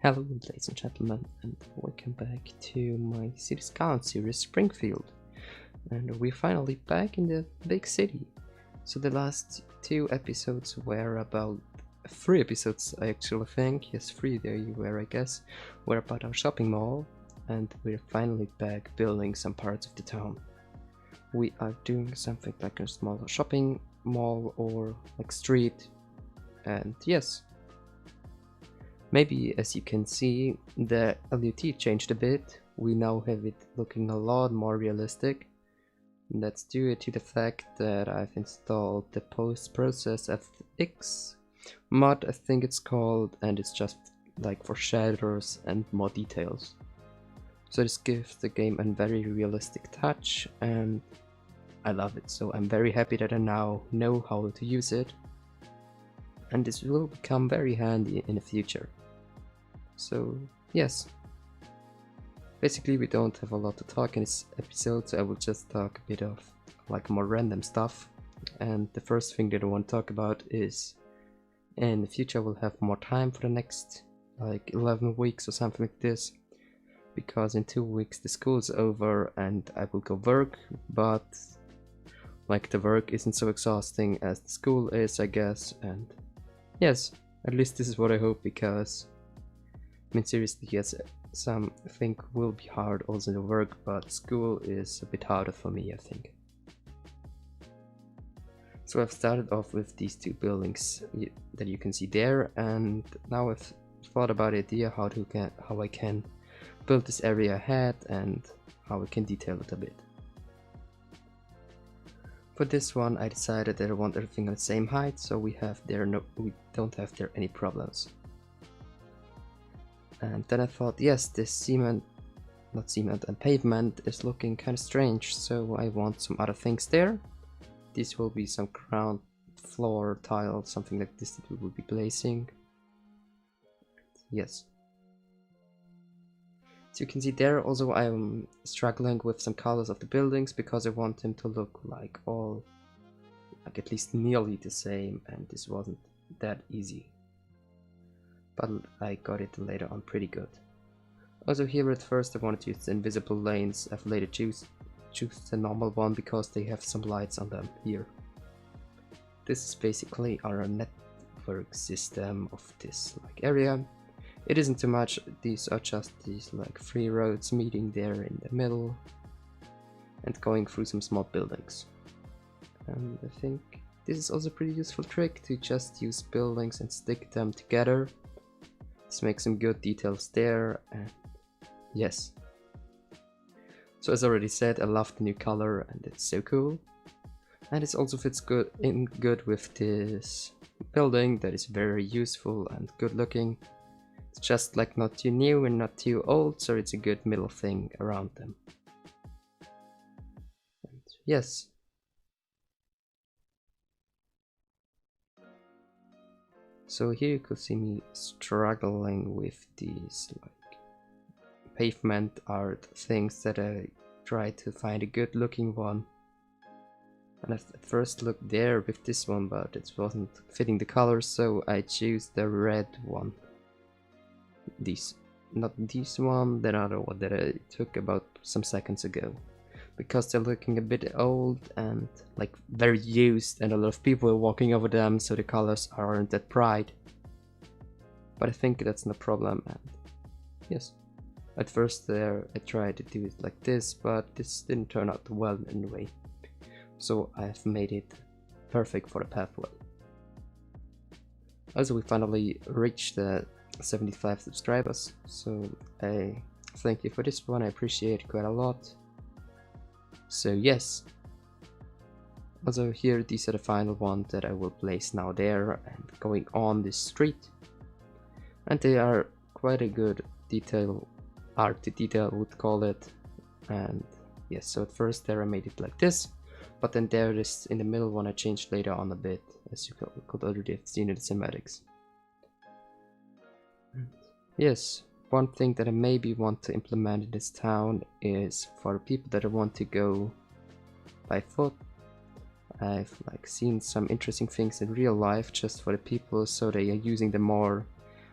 Hello ladies and gentlemen, and welcome back to my Cities Skylines Series Springfield. And we're finally back in the big city. So the last two episodes were about... three episodes I actually think, yes, three there you were I guess, were about our shopping mall. And we're finally back building some parts of the town. We are doing something like a small shopping mall or like street, and yes. Maybe, as you can see, the LUT changed a bit. We now have it looking a lot more realistic. And that's due to the fact that I've installed the post-process FX mod, I think it's called, and it's just like for shaders and more details. So this gives the game a very realistic touch, and I love it. So I'm very happy that I now know how to use it. And this will become very handy in the future. So yes, basically we don't have a lot to talk in this episode, so I will just talk a bit of like more random stuff. And the first thing that I want to talk about is in the future we'll have more time for the next like 11 weeks or something like this, because in 2 weeks the school's over and I will go work, but like the work isn't so exhausting as the school is, I guess. And yes, at least this is what I hope, because I mean seriously, yes, some think will be hard also the work, but school is a bit harder for me, I think. So I've started off with these two buildings that you can see there, and now I've thought about the idea how I can build this area ahead and how I can detail it a bit. For this one I decided that I want everything on the same height, so we don't have there any problems. And then I thought, yes, this not cement and pavement is looking kind of strange, so I want some other things there. This will be some ground floor tile, something like this that we will be placing. Yes. So you can see there also I'm struggling with some colors of the buildings because I want them to look like all, like at least nearly the same, and this wasn't that easy. But I got it later on pretty good. Also here at first I wanted to use the invisible lanes. I've later choose the normal one because they have some lights on them here. This is basically our network system of this like area. It isn't too much, these are just these like 3 roads meeting there in the middle and going through some small buildings. And I think this is also a pretty useful trick to just use buildings and stick them together. This makes some good details there, and yes. So as I already said, I love the new color and it's so cool. And it also fits good with this building that is very useful and good looking. It's just like not too new and not too old, so it's a good middle thing around them. And yes. So here you could see me struggling with these like pavement art things that I tried to find a good looking one. And I at first looked there with this one, but it wasn't fitting the colors, so I chose the red one. Not this one, the other one that I took about some seconds ago. Because they're looking a bit old and like very used, and a lot of people are walking over them, so the colors aren't that bright. But I think that's no problem, and yes. At first there I tried to do it like this, but this didn't turn out well anyway. So I've made it perfect for the pathway. Also we finally reached the 75 subscribers, so I thank you for this one, I appreciate it quite a lot. So yes, also here these are the final ones that I will place now there and going on this street, and they are quite a good art to detail would call it. And yes, so at first there I made it like this, but then there it is in the middle one I changed later on a bit, as you could already have seen in the cinematics. And yes. One thing that I maybe want to implement in this town is for people that want to go by foot. I've like seen some interesting things in real life just for the people, so they are using the more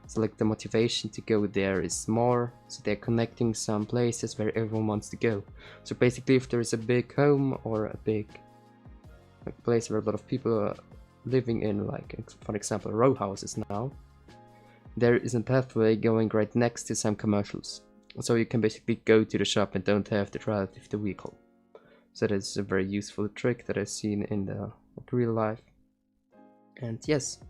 So like the motivation to go there is more, so they're connecting some places where everyone wants to go. So basically if there is a big home or a big place where a lot of people are living in, like for example row houses now, there is a pathway going right next to some commercials. So you can basically go to the shop and don't have to drive with the vehicle. So that's a very useful trick that I've seen in the real life. And yes,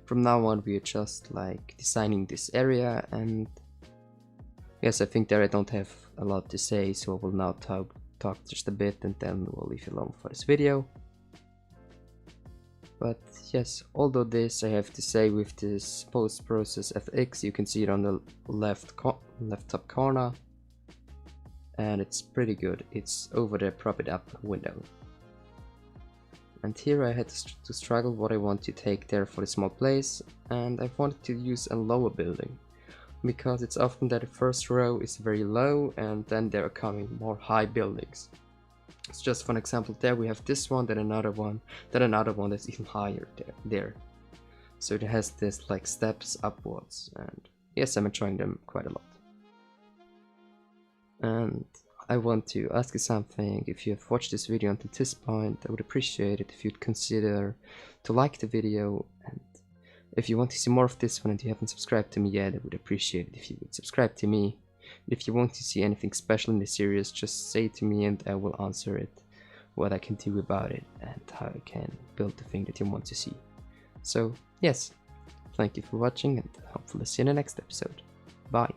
from now on we are just like designing this area, and yes, I think that I don't have a lot to say, so I will now talk just a bit and then we'll leave you alone for this video. But yes, although this, I have to say, with this post-process FX, you can see it on the left top corner, and it's pretty good. It's over the prop it up window. And here I had to struggle what I want to take there for the small place, and I wanted to use a lower building, because it's often that the first row is very low and then there are coming more high buildings. It's just for an example, there we have this one, then another one that's even higher there. So it has this like steps upwards, and yes, I'm enjoying them quite a lot. And I want to ask you something. If you have watched this video until this point, I would appreciate it if you'd consider to like the video, and if you want to see more of this one and you haven't subscribed to me yet, I would appreciate it if you would subscribe to me. If you want to see anything special in this series, just say it to me and I will answer it, what I can do about it and how I can build the thing that you want to see. So yes, thank you for watching and hopefully see you in the next episode. Bye.